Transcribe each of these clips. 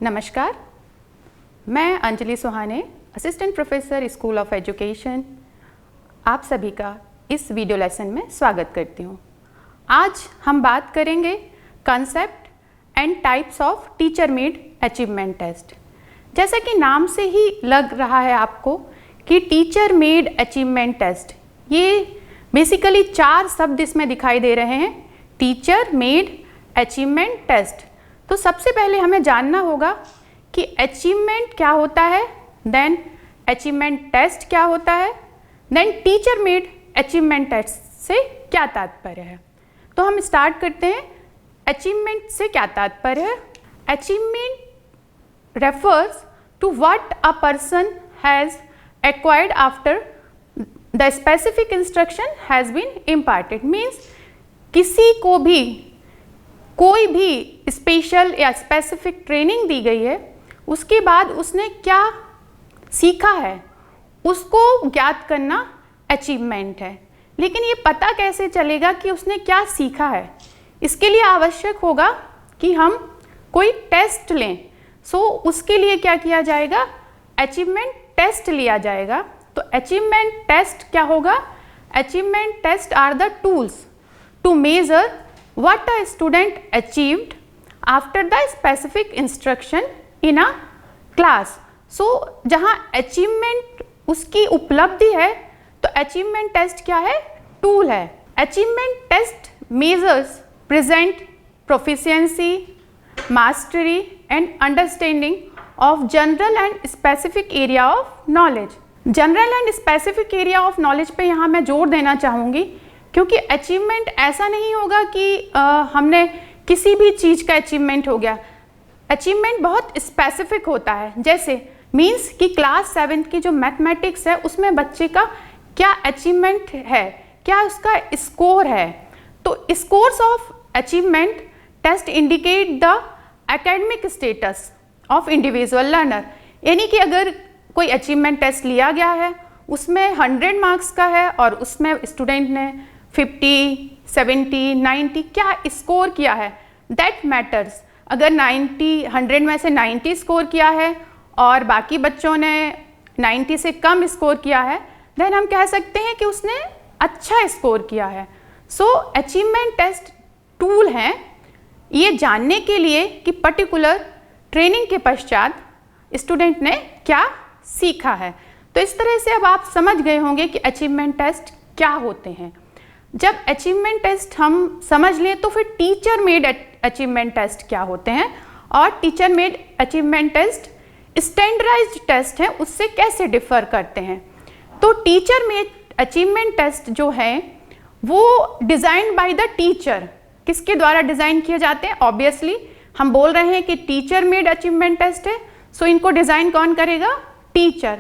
नमस्कार, मैं Anjali Suhane, assistant professor school of education, आप सभी का इस वीडियो लेसन में स्वागत करती हूँ। आज हम बात करेंगे concept and types of teacher made achievement test. जैसा कि नाम से ही लग रहा है आपको कि टीचर मेड अचीवमेंट टेस्ट, ये बेसिकली 4 शब्द इसमें दिखाई दे रहे हैं। Teacher made achievement test. तो सबसे पहले हमें जानना होगा कि अचीवमेंट क्या होता है, देन अचीवमेंट टेस्ट क्या होता है, then teacher made achievement test से क्या तात्पर्य है। तो हम स्टार्ट करते हैं। अचीवमेंट से क्या तात्पर्य है? Achievement refers to what a person has acquired after the specific instruction has been imparted. Means किसी को भी कोई भी स्पेशल या स्पेसिफिक ट्रेनिंग दी गई है, उसके बाद उसने क्या सीखा है उसको ज्ञात करना अचीवमेंट है। लेकिन ये पता कैसे चलेगा कि उसने क्या सीखा है? इसके लिए आवश्यक होगा कि हम कोई टेस्ट लें। उसके लिए क्या किया जाएगा? अचीवमेंट टेस्ट लिया जाएगा। तो अचीवमेंट टेस्ट क्या होगा? Achievement test are the tools to measure what a student achieved after the specific instruction in a class. So जहाँ achievement उसकी उपलब्धि है, तो achievement test क्या है? टूल है। achievement test measures present proficiency, mastery and understanding of general and specific area of knowledge. general and specific area of knowledge पे यहाँ मैं जोर देना चाहूँगी, क्योंकि अचीवमेंट ऐसा नहीं होगा कि हमने किसी भी चीज़ का अचीवमेंट हो गया। अचीवमेंट बहुत स्पेसिफिक होता है। जैसे मीन्स कि क्लास 7 की जो मैथमेटिक्स है उसमें बच्चे का क्या अचीवमेंट है, क्या उसका स्कोर है। तो scores of achievement test indicate the academic status of individual learner. यानी कि अगर कोई अचीवमेंट टेस्ट लिया गया है, उसमें 100 मार्क्स का है और उसमें स्टूडेंट ने 50, 70, 90 क्या स्कोर किया है, दैट मैटर्स। अगर 100 में से 90 स्कोर किया है और बाकी बच्चों ने 90 से कम स्कोर किया है, देन हम कह सकते हैं कि उसने अच्छा स्कोर किया है। अचीवमेंट टेस्ट टूल हैं ये जानने के लिए कि पर्टिकुलर ट्रेनिंग के पश्चात स्टूडेंट ने क्या सीखा है। तो इस तरह से अब आप समझ गए होंगे कि अचीवमेंट टेस्ट क्या होते हैं। जब अचीवमेंट टेस्ट हम समझ लें तो फिर टीचर मेड अचीवमेंट टेस्ट क्या होते हैं, और teacher made achievement test standardised test है उससे कैसे डिफर करते हैं। तो टीचर मेड अचीवमेंट टेस्ट जो है वो डिज़ाइन बाय द टीचर। किसके द्वारा डिज़ाइन किए जाते हैं? ऑब्वियसली हम बोल रहे हैं कि टीचर मेड अचीवमेंट टेस्ट है, सो इनको डिज़ाइन कौन करेगा? Teacher.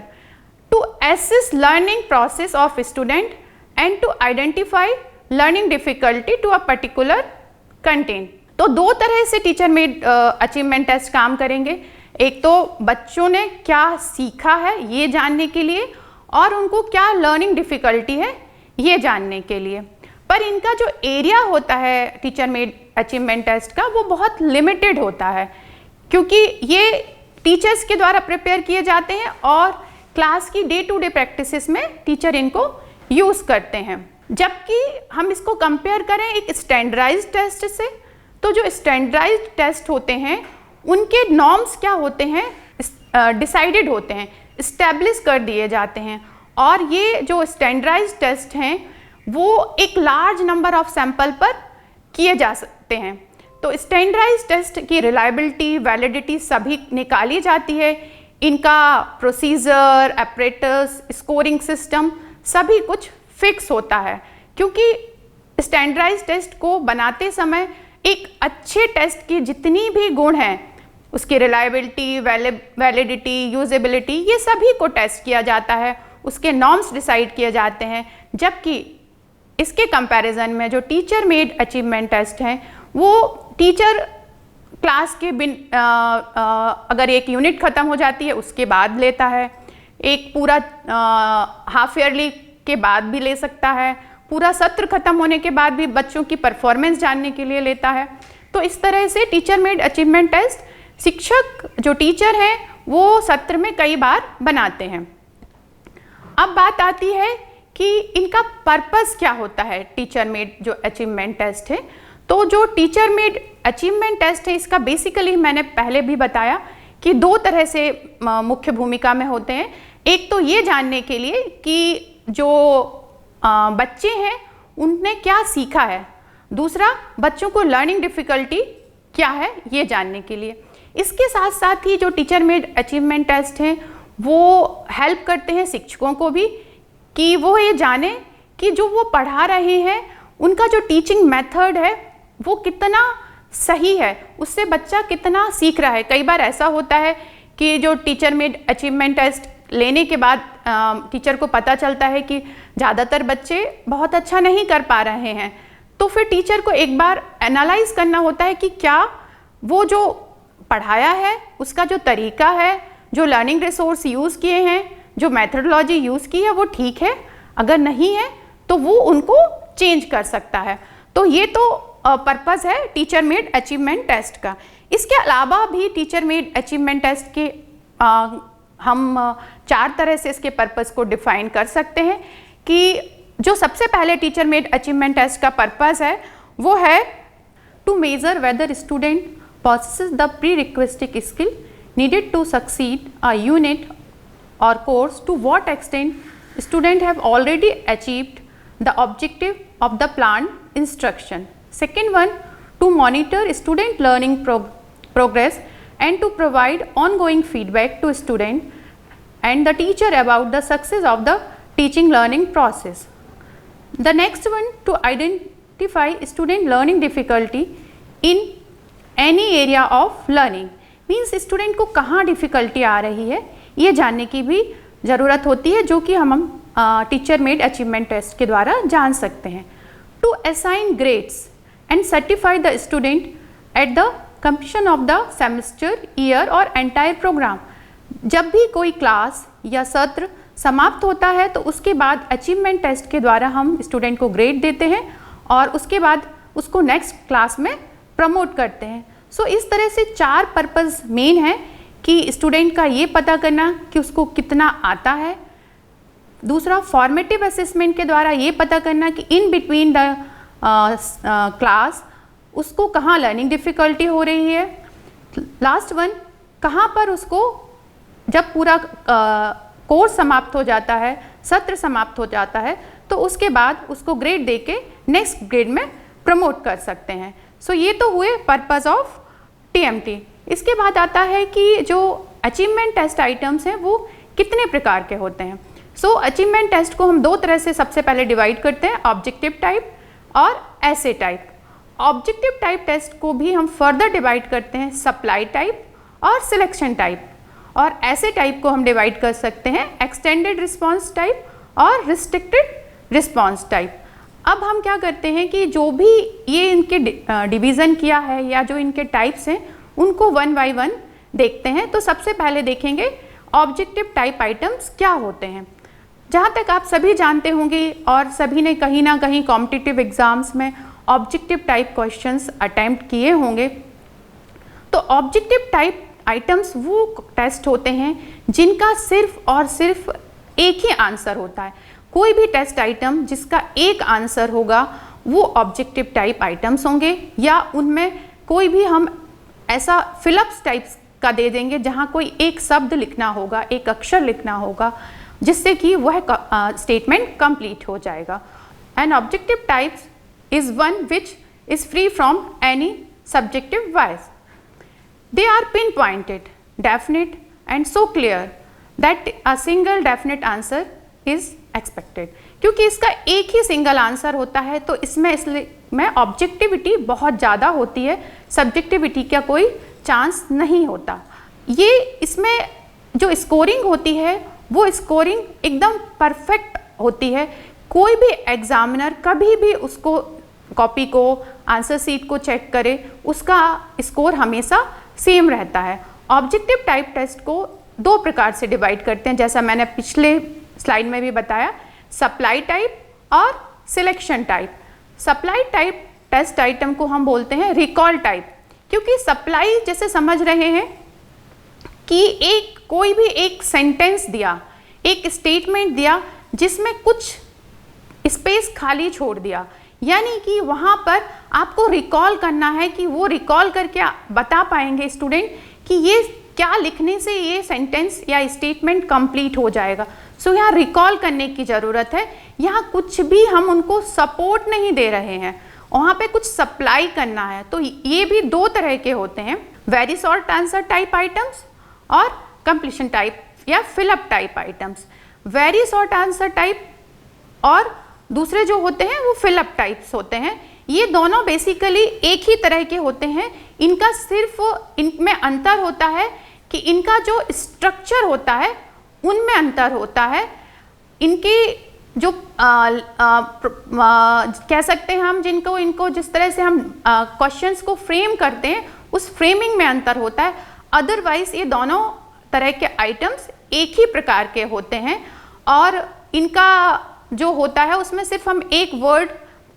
To assess learning process of student and to identify learning difficulty to a particular content. तो 2 तरह से टीचर मेड अचीवमेंट टेस्ट काम करेंगे। एक तो बच्चों ने क्या सीखा है ये जानने के लिए, और उनको क्या लर्निंग डिफ़िकल्टी है ये जानने के लिए। पर इनका जो एरिया होता है टीचर मेड अचीवमेंट टेस्ट का वो बहुत लिमिटेड होता है, क्योंकि ये टीचर्स के द्वारा प्रिपेयर किए जाते हैं और क्लास की डे टू डे प्रैक्टिसेस में टीचर इनको यूज़ करते हैं। जबकि हम इसको कंपेयर करें एक स्टैंडर्डाइज्ड टेस्ट से, तो जो स्टैंडर्डाइज्ड टेस्ट होते हैं उनके नॉर्म्स क्या होते हैं? डिसाइडेड होते हैं, इस्टेब्लिश कर दिए जाते हैं। और ये जो स्टैंडर्डाइज्ड टेस्ट हैं वो एक लार्ज नंबर ऑफ सैंपल पर किए जा सकते हैं। तो स्टैंडर्डाइज्ड टेस्ट की रिलायबिलिटी, वैलिडिटी सभी निकाली जाती है। इनका प्रोसीजर, एपरेटस, स्कोरिंग सिस्टम सभी कुछ फिक्स होता है, क्योंकि स्टैंडर्डाइज्ड टेस्ट को बनाते समय एक अच्छे टेस्ट की जितनी भी गुण हैं, उसकी रिलायबिलिटी, वैलिडिटी, यूजेबिलिटी, ये सभी को टेस्ट किया जाता है, उसके नॉर्म्स डिसाइड किए जाते हैं। जबकि इसके कंपैरिजन में जो टीचर मेड अचीवमेंट टेस्ट हैं वो टीचर क्लास के अगर एक यूनिट ख़त्म हो जाती है उसके बाद लेता है, एक पूरा हाफ ईयरली के बाद भी ले सकता है, पूरा सत्र खत्म होने के बाद भी बच्चों की परफॉर्मेंस जानने के लिए लेता है। तो इस तरह से टीचर मेड अचीवमेंट टेस्ट शिक्षक जो टीचर हैं वो सत्र में कई बार बनाते हैं। अब बात आती है कि इनका पर्पस क्या होता है, टीचर मेड जो अचीवमेंट टेस्ट है। तो जो टीचर मेड अचीवमेंट टेस्ट है इसका बेसिकली मैंने पहले भी बताया कि दो तरह से मुख्य भूमिका में होते हैं। एक तो ये जानने के लिए कि जो बच्चे हैं उनने क्या सीखा है, दूसरा बच्चों को लर्निंग डिफ़िकल्टी क्या है ये जानने के लिए। इसके साथ साथ ही जो टीचर मेड अचीवमेंट टेस्ट हैं वो हेल्प करते हैं शिक्षकों को भी कि वो ये जाने कि जो वो पढ़ा रहे हैं उनका जो टीचिंग मेथड है वो कितना सही है, उससे बच्चा कितना सीख रहा है। कई बार ऐसा होता है कि जो टीचर मेड अचीवमेंट टेस्ट लेने के बाद टीचर को पता चलता है कि ज़्यादातर बच्चे बहुत अच्छा नहीं कर पा रहे हैं, तो फिर टीचर को एक बार एनालाइज करना होता है कि क्या वो जो पढ़ाया है उसका जो तरीका है, जो लर्निंग रिसोर्स यूज़ किए हैं, जो मेथडोलॉजी यूज़ की है वो ठीक है, अगर नहीं है तो वो उनको चेंज कर सकता है। तो ये तो पर्पज़ है टीचर मेड अचीवमेंट टेस्ट का। इसके अलावा भी टीचर मेड अचीवमेंट टेस्ट के हम 4 तरह से इसके पर्पज़ को डिफाइन कर सकते हैं कि जो सबसे पहले टीचर मेड अचीवमेंट टेस्ट का पर्पज़ है वो है to measure whether student possesses the prerequisite skill needed to succeed a unit or course, to what extent student have already achieved the objective of the planned instruction. Second one, to monitor student learning progress and to provide ongoing feedback to student and the teacher about the success of the teaching learning process. The next one, to identify student learning difficulty in any area of learning, means student को कहाँ difficulty आ रही है ये जानने की भी ज़रूरत होती है, जो कि हम टीचर मेड अचीवमेंट टेस्ट के द्वारा जान सकते हैं। To assign grades and certify the student at the completion of the semester, year और एंटायर प्रोग्राम। जब भी कोई क्लास या सत्र समाप्त होता है तो उसके बाद अचीवमेंट टेस्ट के द्वारा हम स्टूडेंट को ग्रेड देते हैं और उसके बाद उसको नेक्स्ट क्लास में प्रमोट करते हैं। सो इस तरह से 4 पर्पज़ मेन है कि स्टूडेंट का ये पता करना कि उसको कितना आता है, दूसरा फॉर्मेटिव असेसमेंट के द्वारा ये पता करना कि इन बिटवीन द क्लास उसको कहाँ लर्निंग डिफ़िकल्टी हो रही है, लास्ट वन कहाँ पर उसको जब पूरा कोर्स समाप्त हो जाता है, सत्र समाप्त हो जाता है, तो उसके बाद उसको ग्रेड दे के नेक्स्ट ग्रेड में प्रमोट कर सकते हैं। सो ये तो हुए पर्पज़ ऑफ टीएमटी। इसके बाद आता है कि जो अचीवमेंट टेस्ट आइटम्स हैं वो कितने प्रकार के होते हैं। सो अचीवमेंट टेस्ट को हम 2 तरह से सबसे पहले डिवाइड करते हैं, ऑब्जेक्टिव टाइप और ऐसे टाइप। ऑब्जेक्टिव टाइप टेस्ट को भी हम फर्दर डिवाइड करते हैं सप्लाई टाइप और सिलेक्शन टाइप, और ऐसे टाइप को हम डिवाइड कर सकते हैं एक्सटेंडेड रिस्पॉन्स टाइप और रिस्ट्रिक्टेड रिस्पॉन्स टाइप। अब हम क्या करते हैं कि जो भी ये इनके डिवीज़न किया है या जो इनके टाइप्स हैं उनको 1 बाय 1 देखते हैं। तो सबसे पहले देखेंगे ऑब्जेक्टिव टाइप आइटम्स क्या होते हैं। जहाँ तक आप सभी जानते होंगे और सभी ने कहीं ना कहीं कॉम्पिटिटिव एग्ज़ाम्स में ऑब्जेक्टिव टाइप क्वेश्चंस अटेम्प्ट किए होंगे। तो ऑब्जेक्टिव टाइप आइटम्स वो टेस्ट होते हैं जिनका सिर्फ और सिर्फ एक ही आंसर होता है। कोई भी टेस्ट आइटम जिसका एक आंसर होगा वो ऑब्जेक्टिव टाइप आइटम्स होंगे, या उनमें कोई भी हम ऐसा फिलअप्स टाइप्स का दे देंगे जहाँ कोई एक शब्द लिखना होगा, एक अक्षर लिखना होगा, जिससे कि वह स्टेटमेंट कंप्लीट हो जाएगा। An objective types is one which is free from any subjective bias. They are pinpointed, definite and so clear that a single definite answer is expected। क्योंकि इसका एक ही सिंगल आंसर होता है तो इसमें इसमें ऑब्जेक्टिविटी बहुत ज़्यादा होती है, सब्जेक्टिविटी का कोई चांस नहीं होता। ये इसमें जो स्कोरिंग होती है वो स्कोरिंग एकदम परफेक्ट होती है। कोई भी एग्जामिनर कभी भी उसको कॉपी को, आंसर शीट को चेक करे, उसका स्कोर हमेशा सेम रहता है। ऑब्जेक्टिव टाइप टेस्ट को 2 प्रकार से डिवाइड करते हैं, जैसा मैंने पिछले स्लाइड में भी बताया, सप्लाई टाइप और selection type. Supply type test item को हम बोलते हैं रिकॉल टाइप, क्योंकि सप्लाई जैसे समझ रहे हैं कि कोई भी एक सेंटेंस दिया, एक स्टेटमेंट दिया जिसमें कुछ स्पेस खाली छोड़ दिया, यानी कि वहाँ पर आपको रिकॉल करना है कि वो रिकॉल करके बता पाएंगे स्टूडेंट कि ये क्या लिखने से ये सेंटेंस या स्टेटमेंट कंप्लीट हो जाएगा। सो यहाँ रिकॉल करने की ज़रूरत है, यहाँ कुछ भी हम उनको सपोर्ट नहीं दे रहे हैं, वहाँ पे कुछ सप्लाई करना है। तो ये भी दो तरह के होते हैं, very short answer type items और कंप्लीशन टाइप या fill up type items. Very short answer type और दूसरे जो होते हैं वो फिलअप टाइप्स होते हैं। ये दोनों बेसिकली एक ही तरह के होते हैं, इनका सिर्फ इनमें अंतर होता है कि इनका जो स्ट्रक्चर होता है उनमें अंतर होता है। इनके जो कह सकते हैं हम इनको जिस तरह से हम क्वेश्चंस को फ्रेम करते हैं उस फ्रेमिंग में अंतर होता है। अदरवाइज ये दोनों तरह के आइटम्स एक ही प्रकार के होते हैं और इनका जो होता है उसमें सिर्फ हम एक वर्ड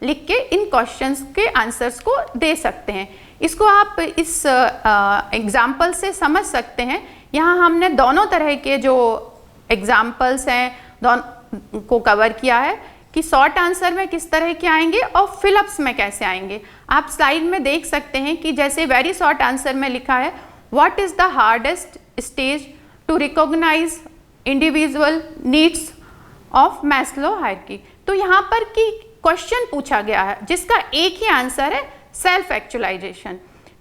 लिख के इन क्वेश्चंस के आंसर्स को दे सकते हैं। इसको आप इस एग्जाम्पल से समझ सकते हैं। यहाँ हमने दोनों तरह के जो एग्जाम्पल्स हैं दोनों को कवर किया है कि शॉर्ट आंसर में किस तरह के आएंगे और फिलअप्स में कैसे आएंगे। आप स्लाइड में देख सकते हैं कि जैसे वेरी शॉर्ट आंसर में लिखा है what is the hardest stage to recognise individual needs of Maslow hierarchy. तो यहाँ पर कि क्वेश्चन पूछा गया है जिसका एक ही आंसर है सेल्फ एक्चुअलाइजेशन।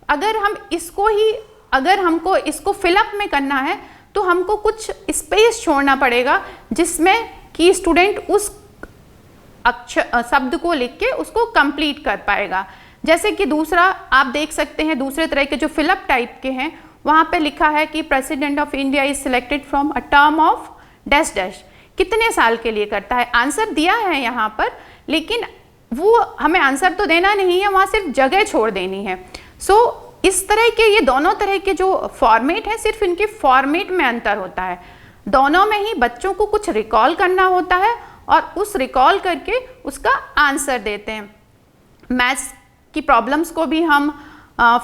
अगर हमको इसको फिलअप में करना है तो हमको कुछ स्पेस छोड़ना पड़ेगा जिसमें कि स्टूडेंट उस शब्द को लिख के उसको कंप्लीट कर पाएगा। जैसे कि दूसरा आप देख सकते हैं, दूसरे तरह के जो फिलअप टाइप के हैं वहाँ पे लिखा है कि president of India is selected from a term of dash dash, कितने साल के लिए करता है। आंसर दिया है यहाँ पर, लेकिन वो हमें आंसर तो देना नहीं है, वहाँ सिर्फ जगह छोड़ देनी है। सो इस तरह के ये दोनों तरह के जो फॉर्मेट है सिर्फ इनके फॉर्मेट में अंतर होता है। दोनों में ही बच्चों को कुछ रिकॉल करना होता है और उस रिकॉल करके उसका आंसर देते हैं। मैथ्स की प्रॉब्लम्स को भी हम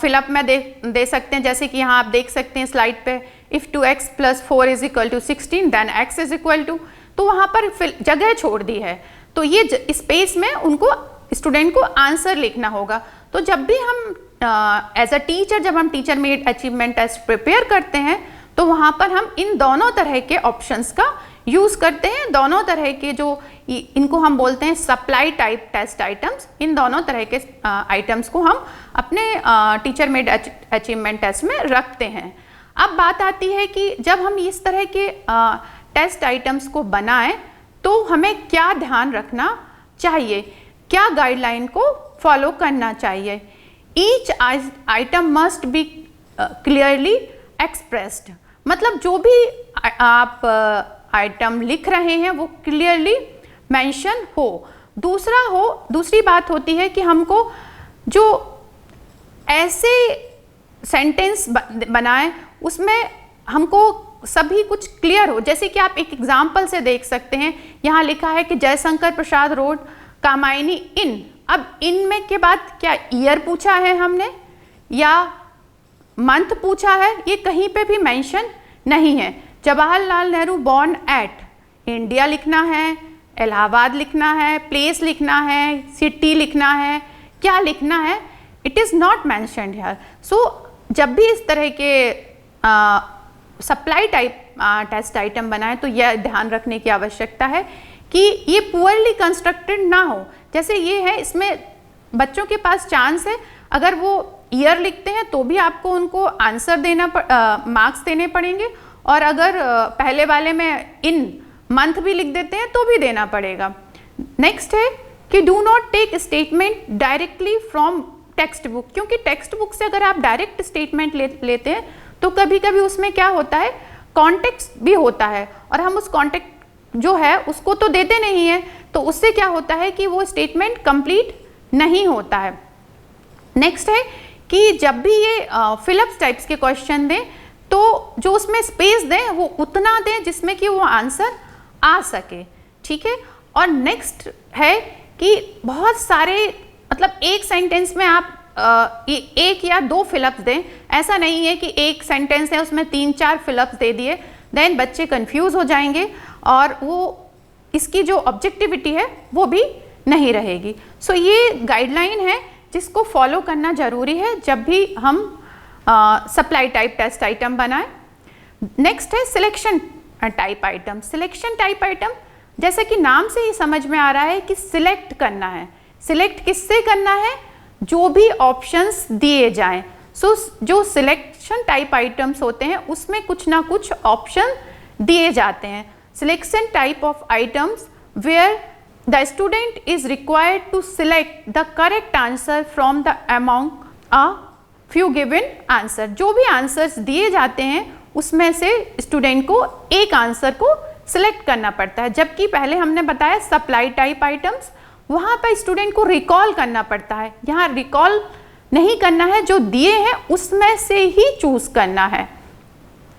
फिलअप में दे सकते हैं, जैसे कि यहाँ आप देख सकते हैं स्लाइड पे, इफ़ 2x + 4 = 16 देन x = तो वहाँ पर जगह छोड़ दी है, तो ये स्पेस में उनको स्टूडेंट को आंसर लिखना होगा। तो जब भी हम एज अ टीचर जब हम teacher made achievement test prepare करते हैं तो वहाँ पर हम इन दोनों तरह के ऑप्शंस का यूज़ करते हैं। दोनों तरह के जो इनको हम बोलते हैं सप्लाई टाइप टेस्ट आइटम्स, इन दोनों तरह के आइटम्स को हम अपने टीचर मेड अचीवमेंट टेस्ट में रखते हैं। अब बात आती है कि जब हम इस तरह के टेस्ट आइटम्स को बनाएं तो हमें क्या ध्यान रखना चाहिए, क्या गाइडलाइन को फॉलो करना चाहिए। Each item must be clearly expressed, मतलब जो भी आप आइटम लिख रहे हैं वो क्लियरली मेंशन हो। दूसरी बात होती है कि हमको जो ऐसे सेंटेंस बनाएं उसमें हमको सभी कुछ क्लियर हो। जैसे कि आप एक एग्जाम्पल से देख सकते हैं, यहाँ लिखा है कि जयशंकर प्रसाद रोड कामायनी इन। अब इन में के बाद क्या ईयर पूछा है हमने या मंथ पूछा है, ये कहीं पे भी मेंशन नहीं है। Jawaharlal Nehru born at, India लिखना है, इलाहाबाद लिखना है, प्लेस लिखना है, सिटी लिखना है, क्या लिखना है, it is not mentioned here. So जब भी इस तरह के सप्लाई टाइप टेस्ट आइटम बनाए तो यह ध्यान रखने की आवश्यकता है कि ये पुअरली कंस्ट्रक्टेड ना हो। जैसे ये है, इसमें बच्चों के पास चांस है, अगर वो ईयर लिखते हैं तो भी आपको उनको आंसर देना मार्क्स देने पड़ेंगे, और अगर पहले वाले में इन मंथ भी लिख देते हैं तो भी देना पड़ेगा। नेक्स्ट है कि do not take statement directly from text book, क्योंकि टेक्स्ट बुक से अगर आप डायरेक्ट स्टेटमेंट लेते हैं तो कभी कभी उसमें क्या होता है, कॉन्टेक्स्ट भी होता है, और हम उस कॉन्टेक्स्ट जो है उसको तो देते नहीं है, तो उससे क्या होता है कि वो स्टेटमेंट कंप्लीट नहीं होता है। नेक्स्ट है कि जब भी ये फिलअप्स टाइप्स के क्वेश्चन दें तो जो उसमें स्पेस दें वो उतना दें जिसमें कि वो आंसर आ सके, ठीक है। और नेक्स्ट है कि बहुत सारे, मतलब एक सेंटेंस में आप एक या दो फिलअप्स दें, ऐसा नहीं है कि एक सेंटेंस है उसमें 3-4 फिलअप्स दे दिए, देन बच्चे कंफ्यूज हो जाएंगे और वो इसकी जो ऑब्जेक्टिविटी है वो भी नहीं रहेगी। सो ये गाइडलाइन है जिसको फॉलो करना ज़रूरी है जब भी हम सप्लाई टाइप टेस्ट आइटम बनाएं। नेक्स्ट है selection type item. Selection type item जैसे कि नाम से ही समझ में आ रहा है कि सिलेक्ट करना है। सिलेक्ट किससे करना है? जो भी ऑप्शंस दिए जाएं। सो जो सिलेक्शन टाइप आइटम्स होते हैं उसमें कुछ ना कुछ ऑप्शन दिए जाते हैं। Selection type of items where the student is required to select the correct answer from the among a few given answer. जो भी आंसर्स दिए जाते हैं उसमें से स्टूडेंट को एक आंसर को सिलेक्ट करना पड़ता है। जबकि पहले हमने बताया सप्लाई टाइप आइटम्स, वहाँ पर स्टूडेंट को रिकॉल करना पड़ता है। यहाँ रिकॉल नहीं करना है, जो दिए हैं उसमें से ही चूज करना है।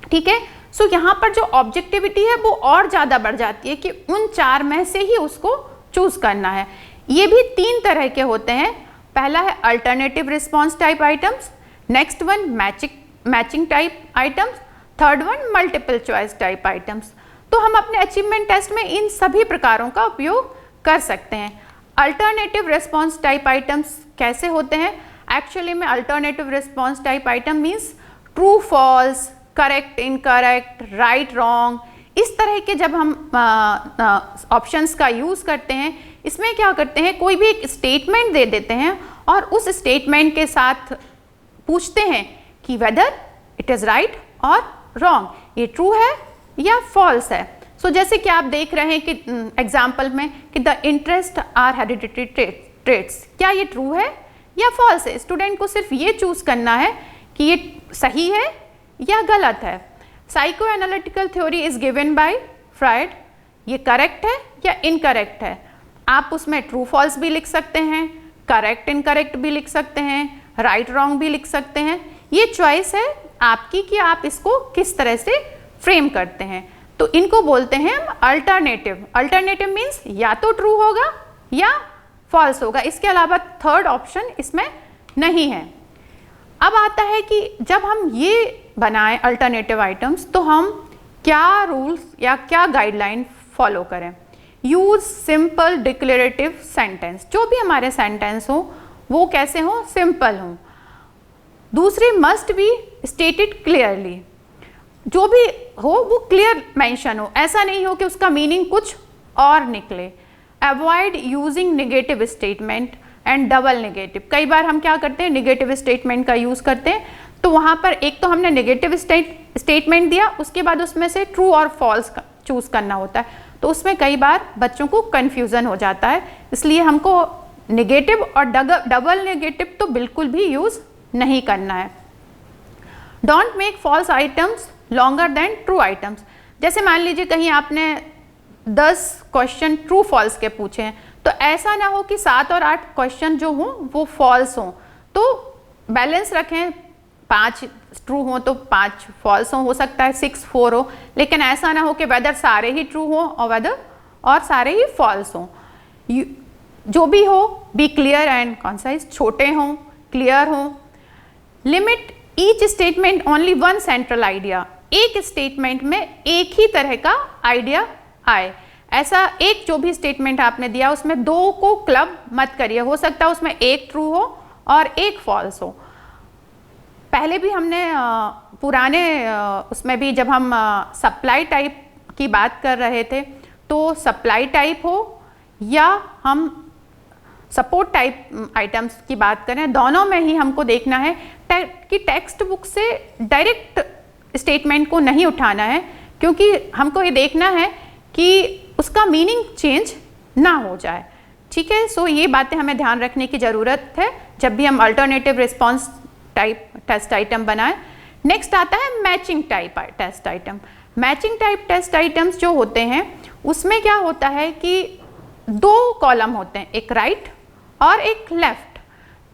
ठीक है, सो यहाँ पर जो ऑब्जेक्टिविटी है वो और ज़्यादा बढ़ जाती है कि उन 4 में से ही उसको चूज करना है। ये भी 3 तरह के होते हैं। पहला है alternative response type items, next one matching type items, third one multiple choice type items. तो हम अपने अचीवमेंट टेस्ट में इन सभी प्रकारों का उपयोग कर सकते हैं। अल्टरनेटिव रिस्पॉन्स टाइप आइटम्स कैसे होते हैं? एक्चुअली में alternative response type item means true false, correct incorrect, right wrong, इस तरह के जब हम ऑप्शंस का यूज़ करते हैं, इसमें क्या करते हैं, कोई भी एक स्टेटमेंट दे देते हैं और उस स्टेटमेंट के साथ पूछते हैं कि वेदर इट इज़ राइट और रॉन्ग, ये ट्रू है या फॉल्स है। सो जैसे कि आप देख रहे हैं कि एग्जाम्पल में कि the interest are hereditary traits, क्या ये ट्रू है या फॉल्स है। स्टूडेंट को सिर्फ ये चूज करना है कि ये सही है या गलत है। Psycho analytical theory is given by Freud, ये करेक्ट है या इनकरेक्ट है। आप उसमें ट्रू फॉल्स भी लिख सकते हैं, करेक्ट इनकरेक्ट भी लिख सकते हैं, राइट रॉन्ग भी लिख सकते हैं। ये चॉइस है आपकी कि आप इसको किस तरह से फ्रेम करते हैं। तो इनको बोलते हैं हम अल्टरनेटिव। अल्टरनेटिव मीन्स या तो ट्रू होगा या फॉल्स होगा, इसके अलावा थर्ड ऑप्शन इसमें नहीं है। अब आता है कि जब हम ये बनाएं अल्टरनेटिव आइटम्स तो हम क्या रूल्स या क्या गाइडलाइन फॉलो करें। यूज सिंपल डिक्लेरेटिव सेंटेंस, जो भी हमारे सेंटेंस हो वो कैसे हो, सिंपल हो। दूसरी मस्ट बी स्टेटेड क्लियरली, जो भी हो वो क्लियर मेंशन हो, ऐसा नहीं हो कि उसका मीनिंग कुछ और निकले। Avoid using negative statement and double negative. कई बार हम क्या करते हैं, नेगेटिव स्टेटमेंट का यूज़ करते हैं, तो वहाँ पर एक तो हमने नेगेटिव स्टेटमेंट दिया, उसके बाद उसमें से ट्रू और फॉल्स चूज करना होता है, तो उसमें कई बार बच्चों को कन्फ्यूज़न हो जाता है। इसलिए हमको नेगेटिव और डबल नेगेटिव तो बिल्कुल भी यूज़ नहीं करना है। Don't make false items longer than true items. जैसे मान लीजिए कहीं आपने 10 क्वेश्चन ट्रू फॉल्स के पूछे हैं, तो ऐसा ना हो कि 7 और 8 क्वेश्चन जो हों वो फॉल्स हों, तो बैलेंस रखें, 5 ट्रू हों तो 5 फॉल्स हो सकता है 6 4 हो, लेकिन ऐसा ना हो कि वेदर सारे ही ट्रू हों और सारे ही फॉल्स हों। जो भी हो बी क्लियर एंड कॉन्साइज, छोटे हों, क्लियर हों। Limit each statement only one central idea, एक स्टेटमेंट में एक ही तरह का आइडिया आए। ऐसा एक जो भी स्टेटमेंट आपने दिया उसमें 2 को क्लब मत करिए, हो सकता है उसमें एक ट्रू हो और एक फॉल्स हो। पहले भी हमने पुराने उसमें भी जब हम सप्लाई टाइप की बात कर रहे थे, तो सप्लाई टाइप हो या हम सपोर्ट टाइप आइटम्स की बात करें, दोनों में ही हमको देखना है कि टेक्स्ट बुक से डायरेक्ट स्टेटमेंट को नहीं उठाना है, क्योंकि हमको ये देखना है कि उसका मीनिंग चेंज ना हो जाए। ठीक है, सो ये बातें हमें ध्यान रखने की ज़रूरत है जब भी हम alternative response type test item बनाएं। नेक्स्ट आता है matching type test item. Matching type test items जो होते हैं उसमें क्या होता है कि 2 कॉलम होते हैं, एक राइट और एक लेफ्ट।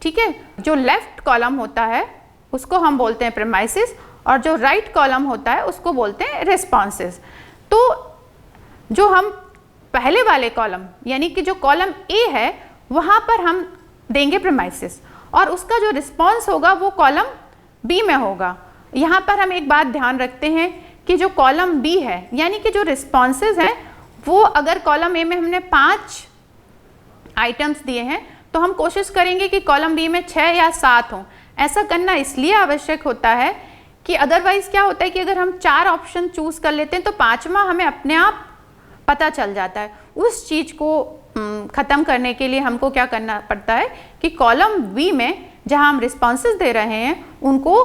ठीक है, जो लेफ्ट कॉलम होता है उसको हम बोलते हैं प्रीमाइसेस और जो राइट कॉलम होता है उसको बोलते हैं रिस्पॉन्सेस। तो जो हम पहले वाले कॉलम यानी कि जो कॉलम ए है वहाँ पर हम देंगे प्रीमाइसेस और उसका जो रिस्पॉन्स होगा वो कॉलम बी में होगा। यहाँ पर हम एक बात ध्यान रखते हैं कि जो कॉलम बी है, यानी कि जो रिस्पॉन्सेज हैं वो अगर कॉलम ए में हमने 5 आइटम्स दिए हैं तो हम कोशिश करेंगे कि कॉलम बी में 6 या 7 हों। ऐसा करना इसलिए आवश्यक होता है कि अदरवाइज क्या होता है कि अगर हम 4 ऑप्शन चूज कर लेते हैं तो 5वां हमें अपने आप पता चल जाता है। उस चीज़ को ख़त्म करने के लिए हमको क्या करना पड़ता है कि कॉलम बी में जहां हम रिस्पॉन्सेज दे रहे हैं उनको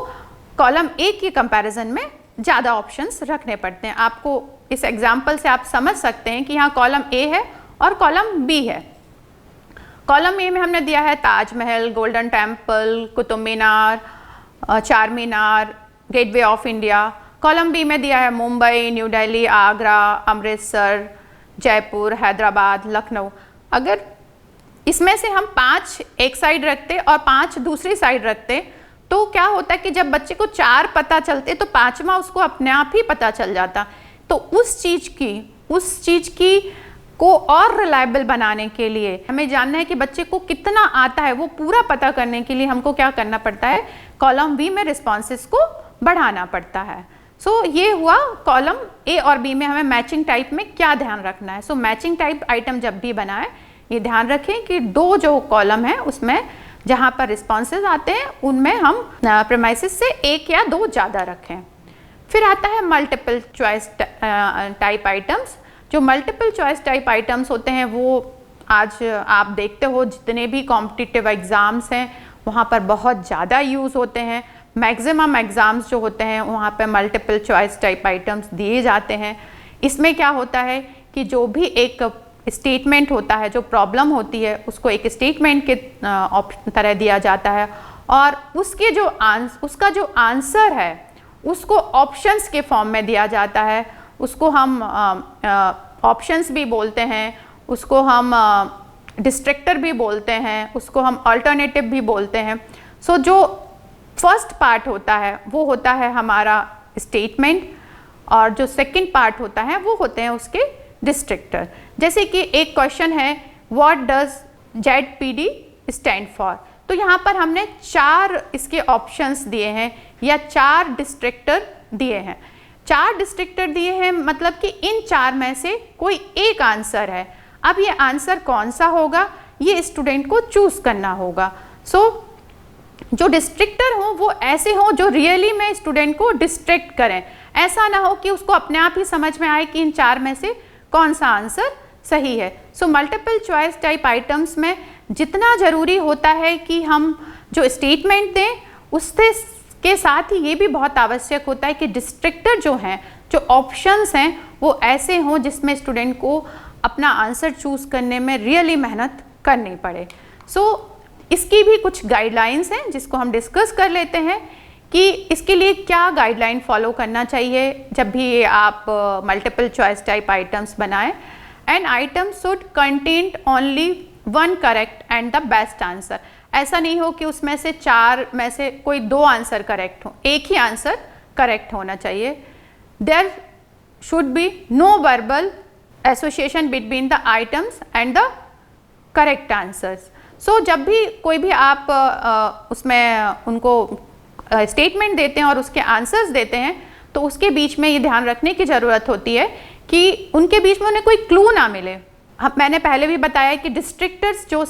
कॉलम ए के कंपैरिजन में ज़्यादा ऑप्शंस रखने पड़ते हैं। आपको इस एग्जाम्पल से आप समझ सकते हैं कि यहाँ कॉलम ए है और कॉलम बी है। कॉलम ए में हमने दिया है Taj Mahal, Golden Temple, Qutub Minar, Char Minar, Gateway of India. Column B में दिया है मुंबई, न्यू दिल्ली, आगरा, अमृतसर, जयपुर, हैदराबाद, लखनऊ। अगर इसमें से हम 5 एक साइड रखते और 5 दूसरी साइड रखते तो क्या होता है कि जब बच्चे को 4 पता चलते तो 5वां उसको अपने आप ही पता चल जाता। तो उस चीज़ की को और रिलायबल बनाने के लिए हमें जानना है कि बच्चे को कितना आता है, वो पूरा पता करने के लिए हमको क्या करना पड़ता है, कॉलम बी में रिस्पॉन्सेस को बढ़ाना पड़ता है। सो ये हुआ कॉलम ए और बी में हमें मैचिंग टाइप में क्या ध्यान रखना है। सो मैचिंग टाइप आइटम जब भी बनाए ये ध्यान रखें कि 2 जो कॉलम है उसमें जहाँ पर रिस्पॉन्सेज आते हैं उनमें हम प्रीमाइसेस से 1 या 2 ज़्यादा रखें। फिर आता है मल्टीपल चॉइस टाइप आइटम्स। जो मल्टीपल चॉइस टाइप आइटम्स होते हैं वो आज आप देखते हो जितने भी कॉम्पिटिटिव एग्ज़ाम्स हैं वहाँ पर बहुत ज़्यादा यूज़ होते हैं। मैक्सिमम एग्ज़ाम्स जो होते हैं वहाँ पर मल्टीपल चॉइस टाइप आइटम्स दिए जाते हैं। इसमें क्या होता है कि जो भी एक स्टेटमेंट होता है, जो प्रॉब्लम होती है उसको एक स्टेटमेंट के तरह दिया जाता है और उसका जो आंसर है उसको ऑप्शंस के फॉर्म में दिया जाता है। उसको हम ऑप्शंस भी बोलते हैं, उसको हम डिस्ट्रक्टर भी बोलते हैं, उसको हम अल्टरनेटिव भी बोलते हैं। सो जो फर्स्ट पार्ट होता है वो होता है हमारा स्टेटमेंट और जो सेकंड पार्ट होता है वो होते हैं उसके डिस्ट्रक्टर। जैसे कि एक क्वेश्चन है what does ZPD stand for, तो यहाँ पर हमने 4 इसके ऑप्शंस दिए हैं या 4 डिस्ट्रक्टर दिए हैं। 4 डिस्ट्रक्टर दिए हैं मतलब कि इन 4 में से कोई एक आंसर है। अब ये आंसर कौन सा होगा ये स्टूडेंट को चूज करना होगा। सो जो डिस्ट्रक्टर हो वो ऐसे हो जो रियली में स्टूडेंट को डिस्ट्रैक्ट करें। ऐसा ना हो कि उसको अपने आप ही समझ में आए कि इन 4 में से कौन सा आंसर सही है। So multiple choice type items में जितना ज़रूरी होता है कि हम जो स्टेटमेंट दें उससे के साथ ही ये भी बहुत आवश्यक होता है कि डिस्ट्रक्टर जो हैं, जो ऑप्शंस हैं वो ऐसे हों जिसमें स्टूडेंट को अपना आंसर चूज़ करने में रियली मेहनत करनी पड़े। सो इसकी भी कुछ गाइडलाइंस हैं जिसको हम डिस्कस कर लेते हैं कि इसके लिए क्या गाइडलाइन फॉलो करना चाहिए जब भी आप मल्टीपल चॉइस टाइप आइटम्स बनाएं। An item should contain only 1 correct and the best answer. ऐसा नहीं हो कि उसमें से 4 में से कोई 2 आंसर करेक्ट हो, एक ही आंसर करेक्ट होना चाहिए। There should be no verbal association between the items and the correct answers. So जब भी कोई भी आप उसमें उनको स्टेटमेंट देते हैं और उसके आंसर्स देते हैं तो उसके बीच में ये ध्यान रखने की ज़रूरत होती है कि उनके बीच में उन्हें कोई क्लू ना मिले। मैंने पहले भी बताया कि डिस्ट्रक्टर्स जो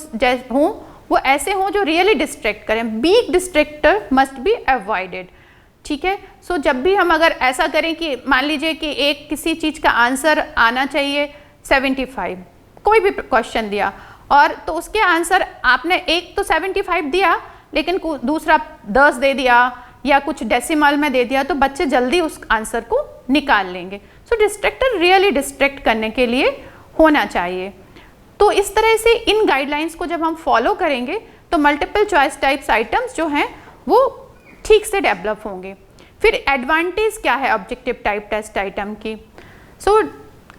हों वो ऐसे हों जो रियली डिस्ट्रैक्ट करें। Weak distractor must be avoided. ठीक है। सो जब भी हम अगर ऐसा करें कि मान लीजिए कि एक किसी चीज़ का आंसर आना चाहिए 75, कोई भी क्वेश्चन दिया और तो उसके आंसर आपने एक तो 75 दिया लेकिन दूसरा 10 दे दिया या कुछ डेसिमल में दे दिया तो बच्चे जल्दी उस आंसर को निकाल लेंगे। सो डिस्ट्रक्टर रियली डिस्ट्रैक्ट करने के लिए होना चाहिए। तो इस तरह से इन गाइडलाइंस को जब हम फॉलो करेंगे तो मल्टीपल चॉइस टाइप्स आइटम्स जो हैं वो ठीक से डेवलप होंगे। फिर एडवांटेज क्या है ऑब्जेक्टिव टाइप टेस्ट आइटम की। So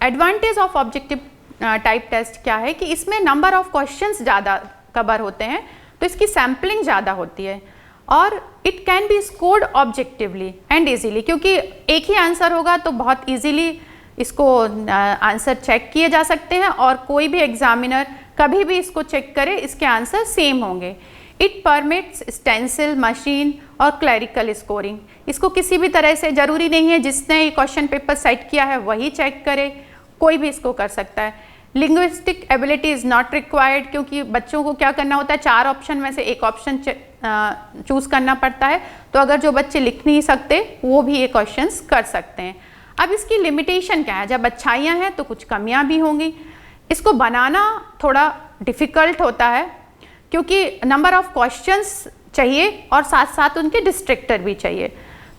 advantage of objective type test क्या है कि इसमें नंबर ऑफ क्वेश्चंस ज़्यादा कवर होते हैं तो इसकी सैम्पलिंग ज़्यादा होती है और it can be scored objectively and easily, क्योंकि एक ही आंसर होगा तो बहुत इजीली इसको आंसर चेक किए जा सकते हैं और कोई भी एग्जामिनर कभी भी इसको चेक करे इसके आंसर सेम होंगे। इट परमिट्स स्टेंसिल, मशीन और क्लरिकल स्कोरिंग। इसको किसी भी तरह से जरूरी नहीं है जिसने ये क्वेश्चन पेपर सेट किया है वही चेक करे, कोई भी इसको कर सकता है। Linguistic ability is not required, क्योंकि बच्चों को क्या करना होता है, 4 ऑप्शन में से एक ऑप्शन चूज़ करना पड़ता है। तो अगर जो बच्चे लिख नहीं सकते वो भी ये क्वेश्चंस कर सकते हैं। अब इसकी लिमिटेशन क्या है, जब अच्छाइयाँ हैं तो कुछ कमियाँ भी होंगी। इसको बनाना थोड़ा डिफ़िकल्ट होता है क्योंकि नंबर ऑफ क्वेश्चंस चाहिए और साथ साथ उनके डिस्ट्रिक्टर भी चाहिए।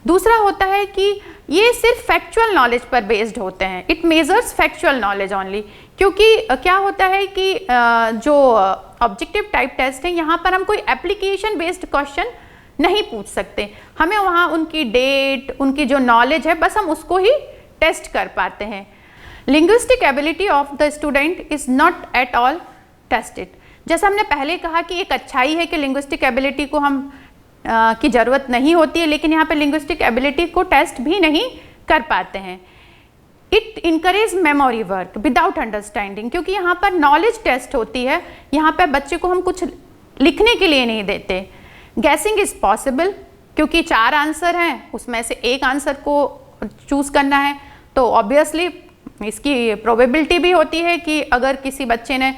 दूसरा होता है कि ये सिर्फ फैक्चुअल नॉलेज पर बेस्ड होते हैं, it measures factual knowledge only, क्योंकि क्या होता है कि जो ऑब्जेक्टिव टाइप टेस्ट है यहाँ पर हम कोई एप्लीकेशन बेस्ड क्वेश्चन नहीं पूछ सकते, हमें वहाँ उनकी डेट, उनकी जो नॉलेज है बस हम उसको ही टेस्ट कर पाते हैं। Linguistic ability of the student is not at all tested. जैसा हमने पहले कहा कि एक अच्छाई है कि लिंग्विस्टिक एबिलिटी को हम की ज़रूरत नहीं होती है, लेकिन यहाँ पे लिंग्विस्टिक एबिलिटी को टेस्ट भी नहीं कर पाते हैं। It encourage memory work without understanding, क्योंकि यहाँ पर नॉलेज टेस्ट होती है, यहाँ पर बच्चे को हम कुछ लिखने के लिए नहीं देते। गैसिंग इज़ पॉसिबल, क्योंकि 4 आंसर हैं उसमें से एक आंसर को चूज़ करना है, तो ऑब्वियसली इसकी प्रोबेबिलिटी भी होती है कि अगर किसी बच्चे ने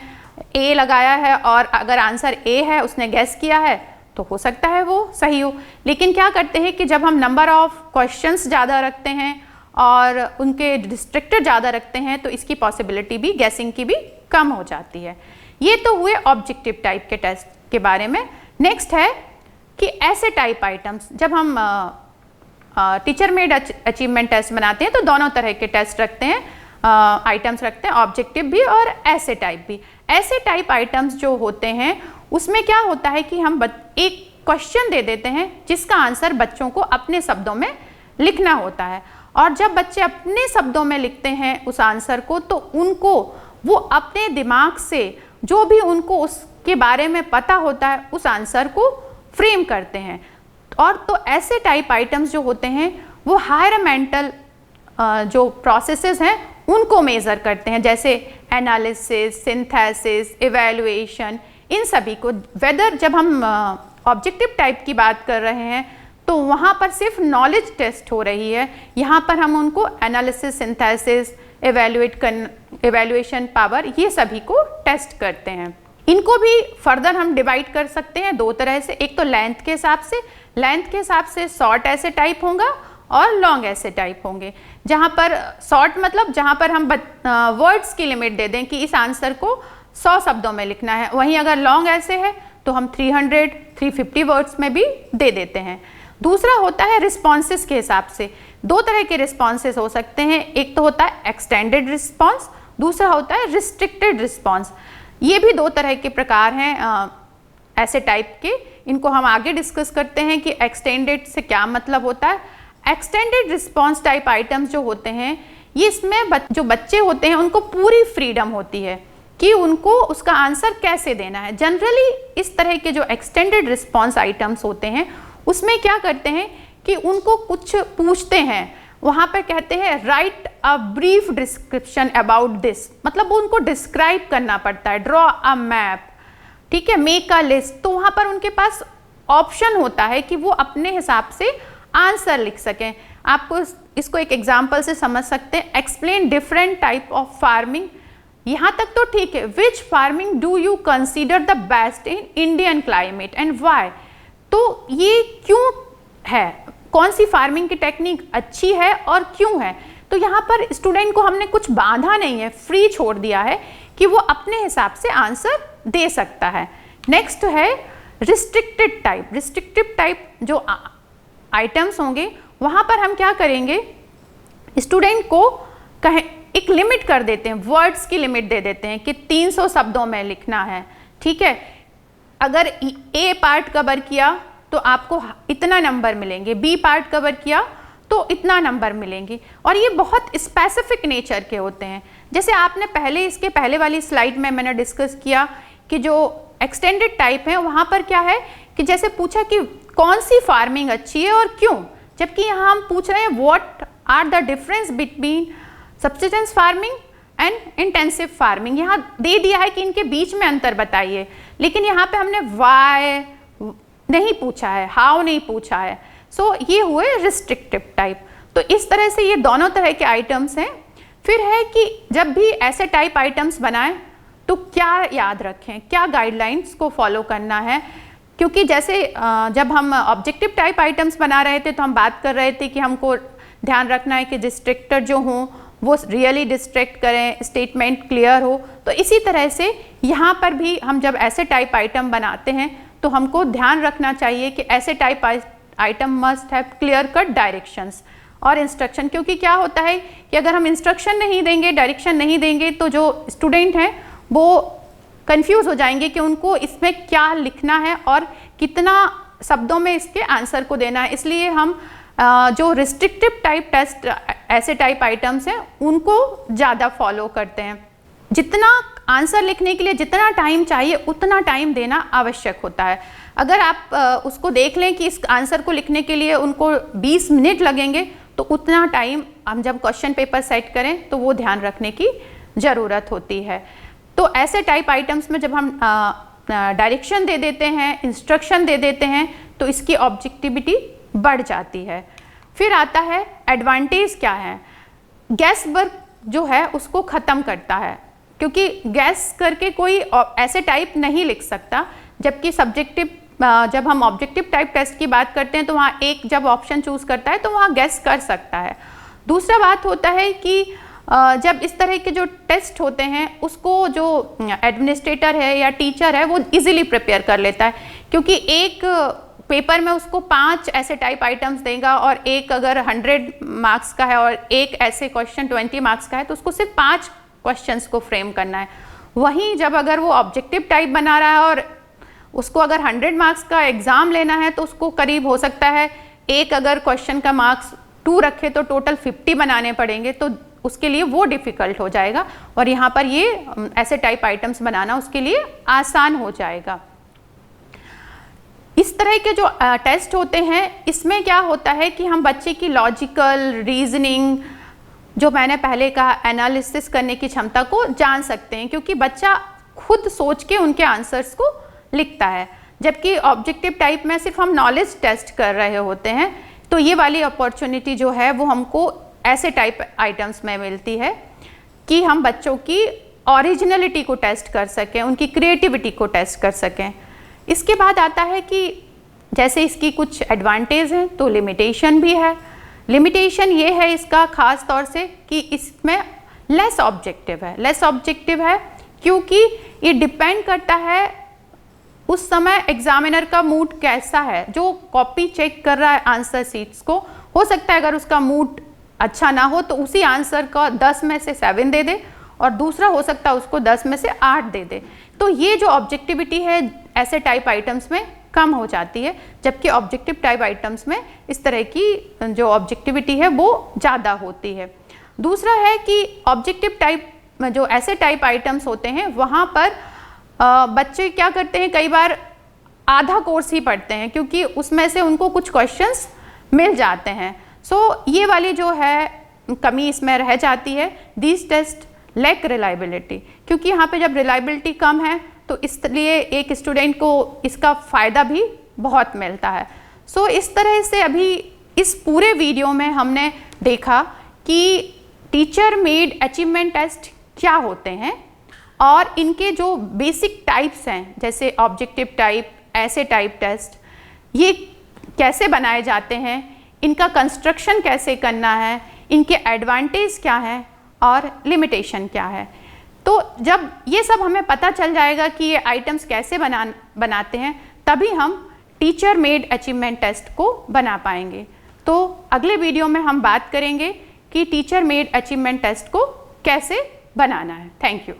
ए लगाया है और अगर आंसर ए है, उसने गैस किया है, तो हो सकता है वो सही हो। लेकिन क्या करते हैं कि जब हम नंबर ऑफ क्वेश्चंस ज़्यादा रखते हैं और उनके डिस्ट्रिक्टर ज़्यादा रखते हैं तो इसकी पॉसिबिलिटी भी गैसिंग की भी कम हो जाती है। ये तो हुए ऑब्जेक्टिव टाइप के टेस्ट के बारे में। नेक्स्ट है कि ऐसे टाइप आइटम्स, जब हम टीचर मेड अचीवमेंट टेस्ट बनाते हैं तो दोनों तरह के टेस्ट रखते हैं, आइटम्स रखते हैं, ऑब्जेक्टिव भी और ऐसे टाइप भी। ऐसे टाइप आइटम्स जो होते हैं उसमें क्या होता है कि हम एक क्वेश्चन दे देते हैं जिसका आंसर बच्चों को अपने शब्दों में लिखना होता है, और जब बच्चे अपने शब्दों में लिखते हैं उस आंसर को तो उनको वो अपने दिमाग से जो भी उनको उसके बारे में पता होता है उस आंसर को फ्रेम करते हैं। और तो ऐसे टाइप आइटम्स जो होते हैं वो हायर मेंटल जो प्रोसेसेस हैं उनको मेज़र करते हैं, जैसे एनालिसिस, सिंथेसिस, इवैल्यूएशन, इन सभी को। वेदर जब हम ऑब्जेक्टिव टाइप की बात कर रहे हैं तो वहाँ पर सिर्फ नॉलेज टेस्ट हो रही है, यहाँ पर हम उनको एनालिसिस, सिंथेसिस, इवैल्यूएशन पावर, ये सभी को टेस्ट करते हैं। इनको भी फर्दर हम डिवाइड कर सकते हैं 2 तरह से। एक तो लेंथ के हिसाब से, लेंथ के हिसाब से शॉर्ट ऐसे टाइप होगा और लॉन्ग ऐसे टाइप होंगे। जहाँ पर शॉर्ट मतलब जहाँ पर हम वर्ड्स की लिमिट दे दें कि इस आंसर को 100 शब्दों में लिखना है, वहीं अगर लॉन्ग ऐसे है तो हम 300, 350 वर्ड्स में भी दे देते हैं। दूसरा होता है रिस्पॉन्सेस के हिसाब से। 2 तरह के रिस्पॉन्सेस हो सकते हैं, एक तो होता है एक्सटेंडेड रिस्पॉन्स, दूसरा होता है रिस्ट्रिक्टेड रिस्पॉन्स। ये भी 2 तरह के प्रकार हैं ऐसे टाइप के, इनको हम आगे डिस्कस करते हैं कि एक्सटेंडेड से क्या मतलब होता है। एक्सटेंडेड रिस्पॉन्स टाइप आइटम्स जो होते हैं ये इसमें जो बच्चे होते हैं उनको पूरी फ्रीडम होती है कि उनको उसका आंसर कैसे देना है। जनरली इस तरह के जो एक्सटेंडेड रिस्पॉन्स आइटम्स होते हैं उसमें क्या करते हैं कि उनको कुछ पूछते हैं, वहाँ पर कहते हैं right a brief description about this, मतलब उनको डिस्क्राइब करना पड़ता है, ड्रॉ अ मैप, ठीक है, मेक अ लिस्ट। तो वहाँ पर उनके पास ऑप्शन होता है कि वो अपने हिसाब से आंसर लिख सकें। आपको इसको एक एग्जाम्पल से समझ सकते हैं। Explain different type of farming, यहाँ तक तो ठीक है। Which farming do you consider the best in Indian climate and why, तो ये क्यों है, कौन सी फार्मिंग की टेक्निक अच्छी है और क्यों है। तो यहाँ पर स्टूडेंट को हमने कुछ बांधा नहीं है, फ्री छोड़ दिया है कि वो अपने हिसाब से आंसर दे सकता है। नेक्स्ट है रिस्ट्रिक्टेड टाइप। रिस्ट्रिक्टिव टाइप जो आइटम्स होंगे वहाँ पर हम क्या करेंगे, स्टूडेंट को कहें एक लिमिट कर देते हैं, वर्ड्स की लिमिट दे देते हैं कि 300 शब्दों में लिखना है, ठीक है। अगर ए पार्ट कवर किया तो आपको इतना नंबर मिलेंगे, बी पार्ट कवर किया तो इतना नंबर मिलेंगे, और ये बहुत स्पेसिफिक नेचर के होते हैं। जैसे आपने इसके पहले वाली स्लाइड में मैंने डिस्कस किया कि जो एक्सटेंडेड टाइप है वहाँ पर क्या है कि जैसे पूछा कि कौन सी फार्मिंग अच्छी है और क्यों, जबकि यहाँ हम पूछ रहे हैं what are the difference between subsistence farming and intensive farming. यहाँ दे दिया है कि इनके बीच में अंतर बताइए, लेकिन यहाँ पे हमने वाई, नहीं पूछा है, हाउ नहीं पूछा है। सो ये हुए रिस्ट्रिक्टिव टाइप। तो इस तरह से ये दोनों तरह के आइटम्स हैं। फिर है कि जब भी ऐसे टाइप आइटम्स बनाएं तो क्या याद रखें, क्या गाइडलाइंस को फॉलो करना है, क्योंकि जैसे जब हम ऑब्जेक्टिव टाइप आइटम्स बना रहे थे तो हम बात कर रहे थे कि हमको ध्यान रखना है कि डिस्ट्रैक्टर जो हों वो रियली डिस्ट्रैक्ट करें, स्टेटमेंट क्लियर हो। तो इसी तरह से यहाँ पर भी हम जब ऐसे टाइप आइटम बनाते हैं तो हमको ध्यान रखना चाहिए कि ऐसे type item must have clear cut directions और इंस्ट्रक्शन। क्योंकि क्या होता है कि अगर हम इंस्ट्रक्शन नहीं देंगे, डायरेक्शन नहीं देंगे, तो जो स्टूडेंट हैं वो कंफ्यूज हो जाएंगे कि उनको इसमें क्या लिखना है और कितना शब्दों में इसके आंसर को देना है। इसलिए हम जो रिस्ट्रिक्टिव टाइप टेस्ट ऐसे टाइप आइटम्स हैं उनको ज़्यादा फॉलो करते हैं। जितना आंसर लिखने के लिए जितना टाइम चाहिए उतना टाइम देना आवश्यक होता है। अगर आप उसको देख लें कि इस आंसर को लिखने के लिए उनको 20 मिनट लगेंगे तो उतना टाइम हम जब क्वेश्चन पेपर सेट करें तो वो ध्यान रखने की ज़रूरत होती है। तो ऐसे टाइप आइटम्स में जब हम डायरेक्शन दे देते हैं, इंस्ट्रक्शन दे देते हैं, तो इसकी ऑब्जेक्टिविटी बढ़ जाती है। फिर आता है एडवांटेज क्या है। गैस वर्क जो है उसको ख़त्म करता है, क्योंकि गैस करके कोई ऐसे टाइप नहीं लिख सकता, जबकि सब्जेक्टिव जब हम ऑब्जेक्टिव टाइप टेस्ट की बात करते हैं तो वहाँ एक जब ऑप्शन चूज करता है तो वहाँ गैस कर सकता है। दूसरा बात होता है कि जब इस तरह के जो टेस्ट होते हैं उसको जो एडमिनिस्ट्रेटर है या टीचर है वो इजीली प्रिपेयर कर लेता है, क्योंकि एक पेपर में उसको 5 ऐसे टाइप आइटम्स देगा और एक अगर 100 मार्क्स का है और एक ऐसे क्वेश्चन 20 मार्क्स का है तो उसको सिर्फ 5 क्वेश्चंस को फ्रेम करना है। वहीं जब अगर वो ऑब्जेक्टिव टाइप बना रहा है और उसको अगर 100 मार्क्स का एग्ज़ाम लेना है तो उसको करीब हो सकता है एक अगर क्वेश्चन का मार्क्स 2 रखे तो टोटल 50 बनाने पड़ेंगे, तो उसके लिए वो डिफ़िकल्ट हो जाएगा। और यहाँ पर ये ऐसे टाइप आइटम्स बनाना उसके लिए आसान हो जाएगा। इस तरह के जो टेस्ट होते हैं इसमें क्या होता है कि हम बच्चे की लॉजिकल रीजनिंग, जो मैंने पहले कहा एनालिसिस करने की क्षमता को जान सकते हैं, क्योंकि बच्चा खुद सोच के उनके आंसर्स को लिखता है। जबकि ऑब्जेक्टिव टाइप में सिर्फ हम नॉलेज टेस्ट कर रहे होते हैं, तो ये वाली अपॉर्चुनिटी जो है वो हमको ऐसे टाइप आइटम्स में मिलती है कि हम बच्चों की ओरिजिनलिटी को टेस्ट कर सकें, उनकी क्रिएटिविटी को टेस्ट कर सकें। इसके बाद आता है कि जैसे इसकी कुछ एडवांटेज हैं तो लिमिटेशन भी है। लिमिटेशन ये है इसका खास तौर से कि इसमें लेस ऑब्जेक्टिव है। लेस ऑब्जेक्टिव है क्योंकि ये डिपेंड करता है उस समय एग्जामिनर का मूड कैसा है। जो कॉपी चेक कर रहा है आंसर शीट्स को, हो सकता है अगर उसका मूड अच्छा ना हो तो उसी आंसर का 10 में से 7 दे दे और दूसरा हो सकता है उसको 10 में से 8 दे दे। तो ये जो ऑब्जेक्टिविटी है ऐसे टाइप आइटम्स में कम हो जाती है, जबकि ऑब्जेक्टिव टाइप आइटम्स में इस तरह की जो ऑब्जेक्टिविटी है वो ज़्यादा होती है। दूसरा है कि ऑब्जेक्टिव टाइप जो ऐसे टाइप आइटम्स होते हैं वहाँ पर बच्चे क्या करते हैं, कई बार आधा कोर्स ही पढ़ते हैं क्योंकि उसमें से उनको कुछ क्वेश्चंस मिल जाते हैं। सो ये वाली जो है कमी इसमें रह जाती है। दिस टेस्ट लैक रिलायबिलिटी, क्योंकि यहाँ पे जब रिलायबिलिटी कम है तो इसलिए एक स्टूडेंट को इसका फ़ायदा भी बहुत मिलता है। सो इस तरह से अभी इस पूरे वीडियो में हमने देखा कि टीचर मेड अचीवमेंट टेस्ट क्या होते हैं और इनके जो बेसिक टाइप्स हैं जैसे ऑब्जेक्टिव टाइप, ऐसे टाइप टेस्ट, ये कैसे बनाए जाते हैं, इनका कंस्ट्रक्शन कैसे करना है, इनके एडवांटेज क्या हैं और लिमिटेशन क्या है। तो जब ये सब हमें पता चल जाएगा कि ये आइटम्स कैसे बनाते हैं, तभी हम टीचर मेड अचीवमेंट टेस्ट को बना पाएंगे। तो अगले वीडियो में हम बात करेंगे कि टीचर मेड अचीवमेंट टेस्ट को कैसे बनाना है। Thank you.